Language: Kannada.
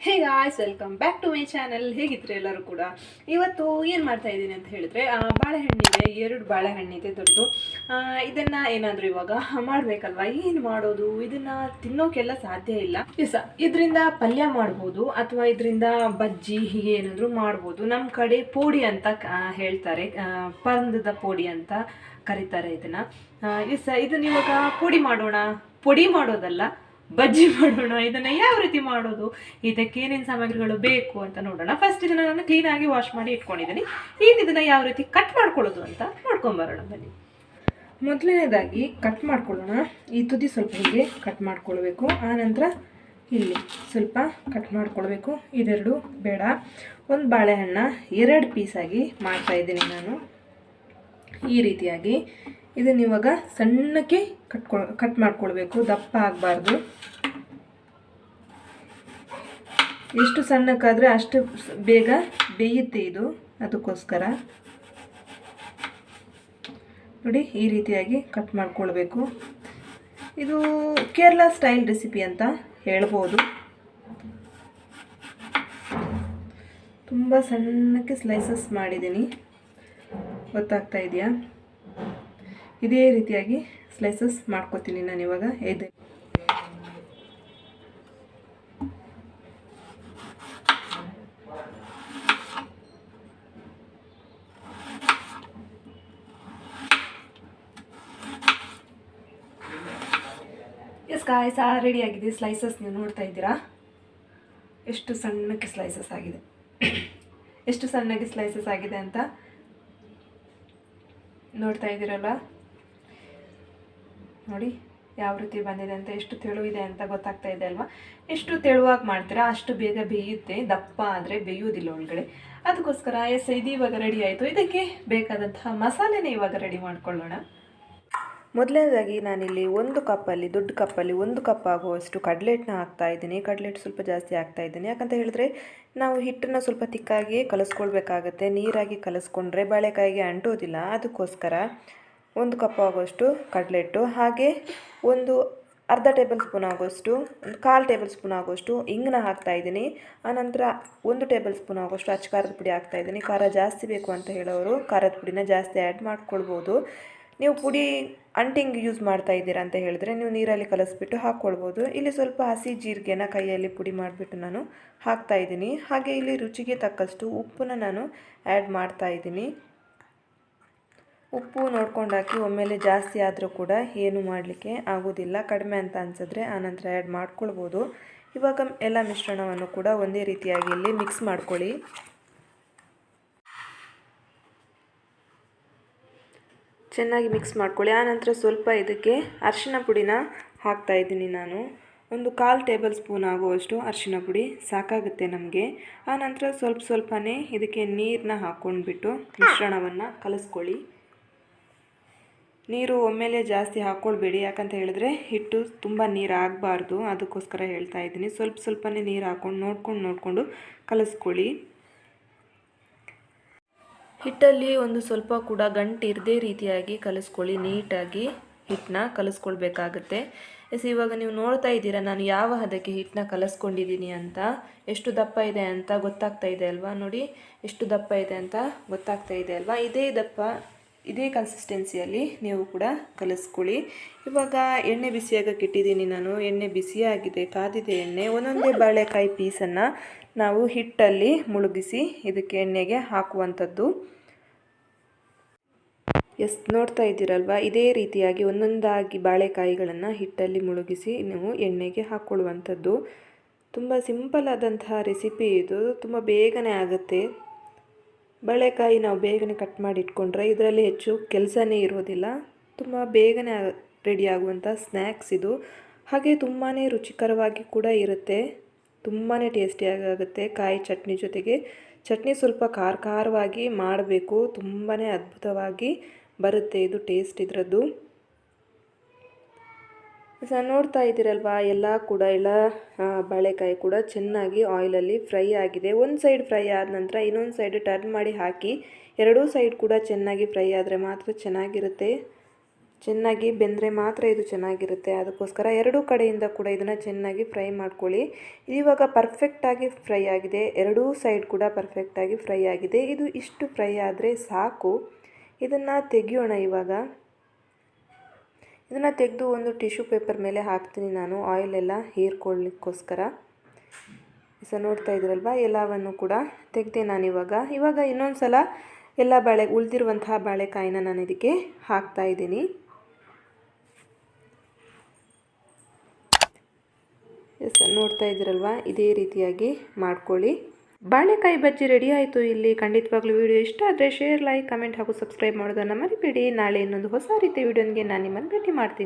Hey guys, welcome back to my channel. ಹೇಗಿದ್ರೆ ಎಲ್ಲರೂ ಕೂಡ ಇವತ್ತು ಏನು ಮಾಡ್ತಾ ಇದ್ದೀನಿ ಅಂತ ಹೇಳಿದ್ರೆ, ಬಾಳೆಹಣ್ಣಿದೆ, 2 ಬಾಳೆಹಣ್ಣಿದೆ ದೊಡ್ಡದು. ಇದನ್ನು ಏನಾದರೂ ಇವಾಗ ಮಾಡಬೇಕಲ್ವ, ಏನು ಮಾಡೋದು? ಇದನ್ನು ತಿನ್ನೋಕೆಲ್ಲ ಸಾಧ್ಯ ಇಲ್ಲ. ಇದರಿಂದ ಪಲ್ಯ ಮಾಡ್ಬೋದು ಅಥವಾ ಇದರಿಂದ ಬಜ್ಜಿ ಹೀಗೆ ಏನಾದರೂ ಮಾಡ್ಬೋದು. ನಮ್ಮ ಕಡೆ ಪೋಡಿ ಅಂತ ಹೇಳ್ತಾರೆ, ಪರಂದದ ಪೋಡಿ ಅಂತ ಕರೀತಾರೆ ಇದನ್ನು. ಇದನ್ನ ಇವಾಗ ಪೊಡಿ ಮಾಡೋದಲ್ಲ, ಬಜ್ಜಿ ಮಾಡೋಣ. ಇದನ್ನು ಯಾವ ರೀತಿ ಮಾಡೋದು, ಇದಕ್ಕೆ ಏನೇನು ಸಾಮಗ್ರಿಗಳು ಬೇಕು ಅಂತ ನೋಡೋಣ. ಫಸ್ಟ್ ಇದನ್ನು ನಾನು ಕ್ಲೀನಾಗಿ ವಾಶ್ ಮಾಡಿ ಇಟ್ಕೊಂಡಿದ್ದೀನಿ. ಇದನ್ನು ಯಾವ ರೀತಿ ಕಟ್ ಮಾಡ್ಕೊಳ್ಳೋದು ಅಂತ ನೋಡ್ಕೊಂಬರೋಣ ಬನ್ನಿ. ಮೊದಲನೇದಾಗಿ ಕಟ್ ಮಾಡ್ಕೊಳ್ಳೋಣ. ಈ ತುದಿ ಸ್ವಲ್ಪ ಹೀಗೆ ಕಟ್ ಮಾಡ್ಕೊಳ್ಬೇಕು. ಆನಂತರ ಇಲ್ಲಿ ಸ್ವಲ್ಪ ಕಟ್ ಮಾಡ್ಕೊಳ್ಬೇಕು. ಇದೆರಡು ಬೇಡ. ಒಂದು ಬಾಳೆಹಣ್ಣ 2 ಪೀಸಾಗಿ ಮಾಡ್ತಾಯಿದ್ದೀನಿ ನಾನು ಈ ರೀತಿಯಾಗಿ. ಇದನ್ನು ಇವಾಗ ಸಣ್ಣಕ್ಕೆ ಕಟ್ ಮಾಡ್ಕೊಳ್ಬೇಕು, ದಪ್ಪ ಆಗಬಾರ್ದು. ಎಷ್ಟು ಸಣ್ಣಕ್ಕಾದರೆ ಅಷ್ಟು ಬೇಗ ಬೇಯುತ್ತೆ ಇದು, ಅದಕ್ಕೋಸ್ಕರ ನೋಡಿ ಈ ರೀತಿಯಾಗಿ ಕಟ್ ಮಾಡ್ಕೊಳ್ಬೇಕು. ಇದು ಕೇರಳ ಸ್ಟೈಲ್ ರೆಸಿಪಿ ಅಂತ ಹೇಳ್ಬೋದು. ತುಂಬ ಸಣ್ಣಕ್ಕೆ ಸ್ಲೈಸಸ್ ಮಾಡಿದ್ದೀನಿ, ಗೊತ್ತಾಗ್ತಾ ಇದೆಯಾ? ಇದೇ ರೀತಿಯಾಗಿ ಸ್ಲೈಸಸ್ ಮಾಡ್ಕೊತೀನಿ ನಾನು ಇವಾಗ. ಇದೆ ಗಾಯ್ಸ್, ರೆಡಿ ಆಗಿದೆ ಸ್ಲೈಸಸ್. ನೀವು ನೋಡ್ತಾ ಇದ್ದೀರಾ ಎಷ್ಟು ಸಣ್ಣಕ್ಕೆ ಸ್ಲೈಸಸ್ ಆಗಿದೆ, ಎಷ್ಟು ಸಣ್ಣಗೆ ಸ್ಲೈಸಸ್ ಆಗಿದೆ ಅಂತ ನೋಡ್ತಾ ಇದ್ದೀರಲ್ಲ. ನೋಡಿ ಯಾವ ರೀತಿ ಬಂದಿದೆ ಅಂತ, ಎಷ್ಟು ತೆಳುವಿದೆ ಅಂತ ಗೊತ್ತಾಗ್ತಾ ಇದೆ ಅಲ್ವಾ? ಎಷ್ಟು ತೆಳುವಾಗಿ ಮಾಡ್ತೀರಾ ಅಷ್ಟು ಬೇಗ ಬೇಯುತ್ತೆ. ದಪ್ಪ ಆದರೆ ಬೇಯುವುದಿಲ್ಲ ಒಳಗಡೆ, ಅದಕ್ಕೋಸ್ಕರ. ಇದು ಇವಾಗ ರೆಡಿ ಆಯಿತು. ಇದಕ್ಕೆ ಬೇಕಾದಂತಹ ಮಸಾಲೆನೇ ಇವಾಗ ರೆಡಿ ಮಾಡ್ಕೊಳ್ಳೋಣ. ಮೊದಲನೇದಾಗಿ ನಾನಿಲ್ಲಿ ದೊಡ್ಡ ಕಪ್ಪಲ್ಲಿ 1 ಕಪ್ ಆಗುವಷ್ಟು ಕಡಲೆಟ್ಟನ್ನ ಹಾಕ್ತಾಯಿದ್ದೀನಿ. ಕಡಲೆಟ್ಟು ಸ್ವಲ್ಪ ಜಾಸ್ತಿ ಹಾಕ್ತಾಯಿದ್ದೀನಿ, ಯಾಕಂತ ಹೇಳಿದ್ರೆ ನಾವು ಹಿಟ್ಟನ್ನು ಸ್ವಲ್ಪ ತಿಕ್ಕಾಗಿ ಕಲಿಸ್ಕೊಳ್ಬೇಕಾಗತ್ತೆ. ನೀರಾಗಿ ಕಲಿಸ್ಕೊಂಡ್ರೆ ಬಾಳೆಕಾಯಿಗೆ ಅಂಟೋದಿಲ್ಲ, ಅದಕ್ಕೋಸ್ಕರ 1 ಕಪ್ ಆಗುವಷ್ಟು ಕಡಲೆಟ್ಟು, ಹಾಗೆ ಒಂದು ಅರ್ಧ ಟೇಬಲ್ ಸ್ಪೂನ್ ಆಗುವಷ್ಟು, 1/4 ಟೇಬಲ್ ಸ್ಪೂನ್ ಆಗುವಷ್ಟು ಇಂಗನ್ನ ಹಾಕ್ತಾಯಿದ್ದೀನಿ. ಆನಂತರ 1 ಟೇಬಲ್ ಸ್ಪೂನ್ ಆಗುವಷ್ಟು ಅಚ್ಚ ಖಾರದ ಪುಡಿ ಹಾಕ್ತಾಯಿದ್ದೀನಿ. ಖಾರ ಜಾಸ್ತಿ ಬೇಕು ಅಂತ ಹೇಳೋರು ಖಾರದ ಪುಡಿನ ಜಾಸ್ತಿ ಆ್ಯಡ್ ಮಾಡ್ಕೊಳ್ಬೋದು. ನೀವು ಪುಡಿ ಅಂಟಿಂಗ್ ಯೂಸ್ ಮಾಡ್ತಾ ಇದ್ದೀರಾ ಅಂತ ಹೇಳಿದ್ರೆ ನೀವು ನೀರಲ್ಲಿ ಕಲಸಿಬಿಟ್ಟು ಹಾಕ್ಕೊಳ್ಬೋದು. ಇಲ್ಲಿ ಸ್ವಲ್ಪ ಹಸಿ ಜೀರಿಗೆನ ಕೈಯಲ್ಲಿ ಪುಡಿ ಮಾಡಿಬಿಟ್ಟು ನಾನು ಹಾಕ್ತಾಯಿದ್ದೀನಿ. ಹಾಗೆ ಇಲ್ಲಿ ರುಚಿಗೆ ತಕ್ಕಷ್ಟು ಉಪ್ಪನ್ನು ನಾನು ಆ್ಯಡ್ ಮಾಡ್ತಾಯಿದ್ದೀನಿ. ಉಪ್ಪು ನೋಡ್ಕೊಂಡು ಹಾಕಿ. ಒಮ್ಮೆಲೆ ಜಾಸ್ತಿ ಆದರೂ ಕೂಡ ಏನು ಮಾಡಲಿಕ್ಕೆ ಆಗೋದಿಲ್ಲ, ಕಡಿಮೆ ಅಂತ ಅನಿಸಿದ್ರೆ ಆನಂತರ ಆ್ಯಡ್ ಮಾಡ್ಕೊಳ್ಬೋದು. ಇವಾಗ ಎಲ್ಲ ಮಿಶ್ರಣವನ್ನು ಕೂಡ ಒಂದೇ ರೀತಿಯಾಗಿ ಇಲ್ಲಿ ಮಿಕ್ಸ್ ಮಾಡ್ಕೊಳ್ಳಿ. ಚೆನ್ನಾಗಿ ಮಿಕ್ಸ್ ಮಾಡ್ಕೊಳ್ಳಿ. ಆನಂತರ ಸ್ವಲ್ಪ ಇದಕ್ಕೆ ಅರಿಶಿನ ಪುಡಿನ ಹಾಕ್ತಾಯಿದ್ದೀನಿ ನಾನು. 1/4 ಟೇಬಲ್ ಸ್ಪೂನ್ ಆಗುವಷ್ಟು ಅರಿಶಿನ ಪುಡಿ ಸಾಕಾಗುತ್ತೆ ನಮಗೆ. ಆನಂತರ ಸ್ವಲ್ಪನೇ ಇದಕ್ಕೆ ನೀರನ್ನ ಹಾಕ್ಕೊಂಡ್ಬಿಟ್ಟು ಮಿಶ್ರಣವನ್ನು ಕಲಿಸ್ಕೊಳ್ಳಿ. ನೀರು ಒಮ್ಮೆಲೆ ಜಾಸ್ತಿ ಹಾಕ್ಕೊಳ್ಬೇಡಿ, ಯಾಕಂತ ಹೇಳಿದ್ರೆ ಹಿಟ್ಟು ತುಂಬ ನೀರು ಆಗಬಾರ್ದು, ಅದಕ್ಕೋಸ್ಕರ ಹೇಳ್ತಾ ಇದ್ದೀನಿ. ಸ್ವಲ್ಪನೇ ನೀರು ಹಾಕ್ಕೊಂಡು ನೋಡಿಕೊಂಡು ಕಲಿಸ್ಕೊಳ್ಳಿ. ಹಿಟ್ಟಲ್ಲಿ ಒಂದು ಸ್ವಲ್ಪ ಕೂಡ ಗಂಟು ಇರದೇ ರೀತಿಯಾಗಿ ಕಲಿಸ್ಕೊಳ್ಳಿ. ನೀಟಾಗಿ ಹಿಟ್ಟನ್ನ ಕಲಿಸ್ಕೊಳ್ಬೇಕಾಗತ್ತೆ. ಇವಾಗ ನೀವು ನೋಡ್ತಾ ಇದ್ದೀರಾ ನಾನು ಯಾವ ಹದಕ್ಕೆ ಹಿಟ್ಟನ್ನ ಕಲಿಸ್ಕೊಂಡಿದ್ದೀನಿ ಅಂತ. ಎಷ್ಟು ದಪ್ಪ ಇದೆ ಅಂತ ಗೊತ್ತಾಗ್ತಾ ಇದೆ ಅಲ್ವಾ? ನೋಡಿ ಎಷ್ಟು ದಪ್ಪ ಇದೆ ಅಂತ ಗೊತ್ತಾಗ್ತಾ ಇದೆ ಅಲ್ವಾ? ಇದೇ ಕನ್ಸಿಸ್ಟೆನ್ಸಿಯಲ್ಲಿ ನೀವು ಕೂಡ ಕಲಿಸ್ಕೊಳ್ಳಿ. ಇವಾಗ ಎಣ್ಣೆ ಬಿಸಿಯಾಗಕ್ಕೆ ಇಟ್ಟಿದ್ದೀನಿ ನಾನು. ಎಣ್ಣೆ ಬಿಸಿಯಾಗಿದೆ, ಕಾದಿದೆ ಎಣ್ಣೆ. ಒಂದೊಂದೇ ಬಾಳೆಕಾಯಿ ಪೀಸನ್ನು ನಾವು ಹಿಟ್ಟಲ್ಲಿ ಮುಳುಗಿಸಿ ಇದಕ್ಕೆ ಎಣ್ಣೆಗೆ ಹಾಕುವಂಥದ್ದು. ನೋಡ್ತಾ ಇದ್ದೀರಲ್ವ? ಇದೇ ರೀತಿಯಾಗಿ ಒಂದೊಂದಾಗಿ ಬಾಳೆಕಾಯಿಗಳನ್ನು ಹಿಟ್ಟಲ್ಲಿ ಮುಳುಗಿಸಿ ನೀವು ಎಣ್ಣೆಗೆ ಹಾಕ್ಕೊಳ್ಳುವಂಥದ್ದು. ತುಂಬ ಸಿಂಪಲ್ ಆದಂತಹ ರೆಸಿಪಿ ಇದು, ತುಂಬ ಬೇಗನೆ ಆಗುತ್ತೆ. ಬಾಳೆಕಾಯಿ ನಾವು ಬೇಗನೆ ಕಟ್ ಮಾಡಿ ಇಟ್ಕೊಂಡ್ರೆ ಇದರಲ್ಲಿ ಹೆಚ್ಚು ಕೆಲಸನೇ ಇರೋದಿಲ್ಲ. ತುಂಬ ಬೇಗನೆ ರೆಡಿ ಆಗುವಂಥ ಸ್ನ್ಯಾಕ್ಸ್ ಇದು. ಹಾಗೆ ತುಂಬಾ ರುಚಿಕರವಾಗಿ ಕೂಡ ಇರುತ್ತೆ, ತುಂಬಾ ಟೇಸ್ಟಿಯಾಗಿ ಆಗುತ್ತೆ. ಕಾಯಿ ಚಟ್ನಿ ಜೊತೆಗೆ. ಚಟ್ನಿ ಸ್ವಲ್ಪ ಖಾರವಾಗಿ ಮಾಡಬೇಕು, ತುಂಬಾ ಅದ್ಭುತವಾಗಿ ಬರುತ್ತೆ ಇದು ಟೇಸ್ಟ್ ಇದರದ್ದು. ನೋಡ್ತಾ ಇದ್ದೀರಲ್ವಾ? ಎಲ್ಲ ಬಾಳೆಕಾಯಿ ಕೂಡ ಚೆನ್ನಾಗಿ ಆಯಿಲಲ್ಲಿ ಫ್ರೈ ಆಗಿದೆ. ಒಂದು ಸೈಡ್ ಫ್ರೈ ಆದ ನಂತರ ಇನ್ನೊಂದು ಸೈಡ್ ಟರ್ನ್ ಮಾಡಿ ಹಾಕಿ. ಎರಡೂ ಸೈಡ್ ಕೂಡ ಚೆನ್ನಾಗಿ ಫ್ರೈ ಆದರೆ ಮಾತ್ರ ಚೆನ್ನಾಗಿರುತ್ತೆ. ಚೆನ್ನಾಗಿ ಬೆಂದರೆ ಮಾತ್ರ ಇದು ಚೆನ್ನಾಗಿರುತ್ತೆ. ಅದಕ್ಕೋಸ್ಕರ ಎರಡೂ ಕಡೆಯಿಂದ ಕೂಡ ಇದನ್ನು ಚೆನ್ನಾಗಿ ಫ್ರೈ ಮಾಡ್ಕೊಳ್ಳಿ. ಇವಾಗ ಪರ್ಫೆಕ್ಟಾಗಿ ಫ್ರೈ ಆಗಿದೆ, ಎರಡೂ ಸೈಡ್ ಕೂಡ ಪರ್ಫೆಕ್ಟಾಗಿ ಫ್ರೈ ಆಗಿದೆ. ಇದು ಇಷ್ಟು ಫ್ರೈ ಆದರೆ ಸಾಕು. ಇದನ್ನು ತೆಗಿಯೋಣ. ಇವಾಗ ಇದನ್ನು ತೆಗೆದು ಒಂದು ಟಿಶ್ಯೂ ಪೇಪರ್ ಮೇಲೆ ಹಾಕ್ತೀನಿ ನಾನು, ಆಯಿಲೆಲ್ಲ ಹೀರ್ಕೊಳ್ಳಿಕ್ಕೋಸ್ಕರ. ನೋಡ್ತಾ ಇದ್ದೀರಲ್ವ, ಎಲ್ಲವನ್ನು ಕೂಡ ತೆಗೆದೆ ನಾನಿವಾಗ. ಇನ್ನೊಂದು ಸಲ ಎಲ್ಲ ಉಳಿದಿರುವಂತಹ ಬಾಳೆಕಾಯಿನ ನಾನು ಇದಕ್ಕೆ ಹಾಕ್ತಾ ಇದ್ದೀನಿ. ನೋಡ್ತಾ ಇದ್ದೀರಲ್ವ, ಇದೇ ರೀತಿಯಾಗಿ ಮಾಡ್ಕೊಳ್ಳಿ. ಬಾಳೆಕಾಯಿ ಬಜ್ಜಿ ರೆಡಿ ಆಯಿತು ಇಲ್ಲಿ. ಖಂಡಿತವಾಗ್ಲೂ ವಿಡಿಯೋ ಇಷ್ಟ ಆದರೆ ಶೇರ್, ಲೈಕ್, ಕಮೆಂಟ್ ಹಾಗೂ ಸಬ್ಸ್ಕ್ರೈಬ್ ಮಾಡೋದನ್ನು ಮರಿಬೇಡಿ. ನಾಳೆ ಇನ್ನೊಂದು ಹೊಸ ರೀತಿಯ ವಿಡಿಯೋನಿಗೆ ನಾನು ನಿಮ್ಮನ್ನು ಭೇಟಿ ಮಾಡ್ತೀನಿ.